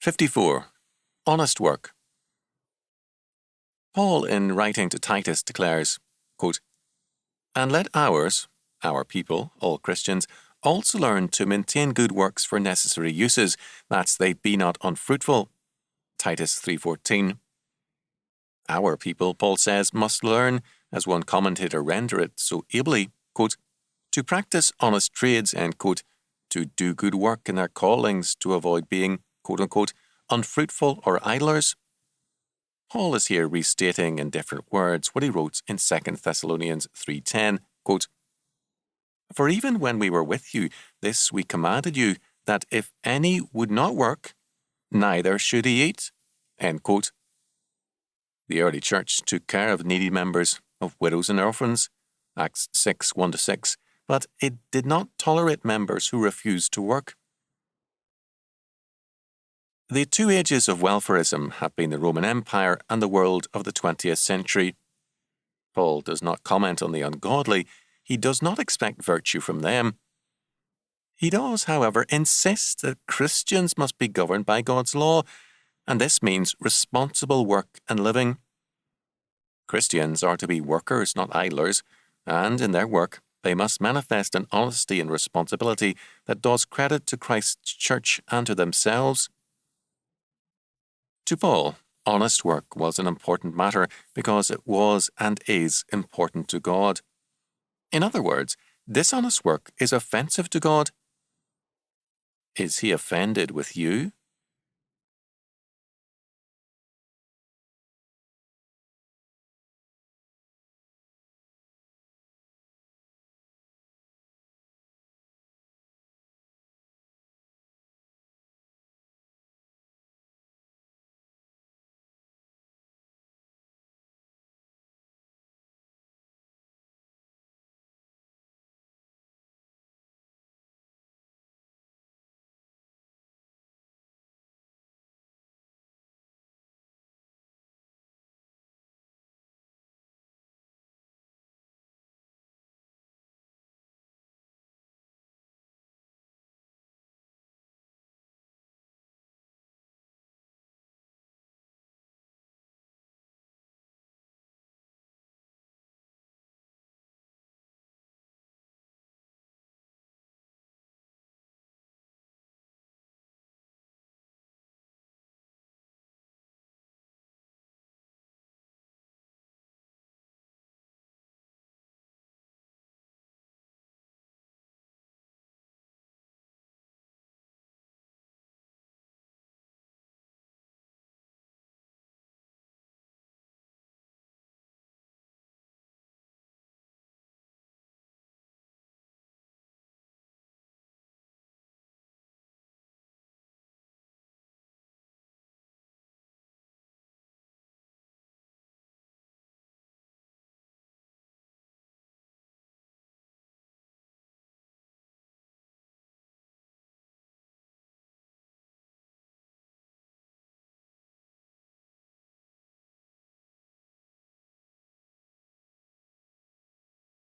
54. Honest work. Paul, in writing to Titus, declares, quote, "And let ours, our people, all Christians, also learn to maintain good works for necessary uses, that they be not unfruitful." Titus 3:14. Our people, Paul says, must learn, as one commentator rendered it so ably, quote, "to practice honest trades," end quote, to do good work in their callings, to avoid being, quote-unquote, unfruitful or idlers. Paul is here restating in different words what he wrote in 2 Thessalonians 3:10, quote, "For even when we were with you, this we commanded you, that if any would not work, neither should he eat," end quote. The early church took care of needy members, of widows and orphans, Acts 6:1-6, but it did not tolerate members who refused to work. The two ages of welfarism have been the Roman Empire and the world of the 20th century. Paul does not comment on the ungodly. He does not expect virtue from them. He does, however, insist that Christians must be governed by God's law, and this means responsible work and living. Christians are to be workers, not idlers, and in their work they must manifest an honesty and responsibility that does credit to Christ's church and to themselves. To Paul, honest work was an important matter because it was and is important to God. In other words, dishonest work is offensive to God. Is he offended with you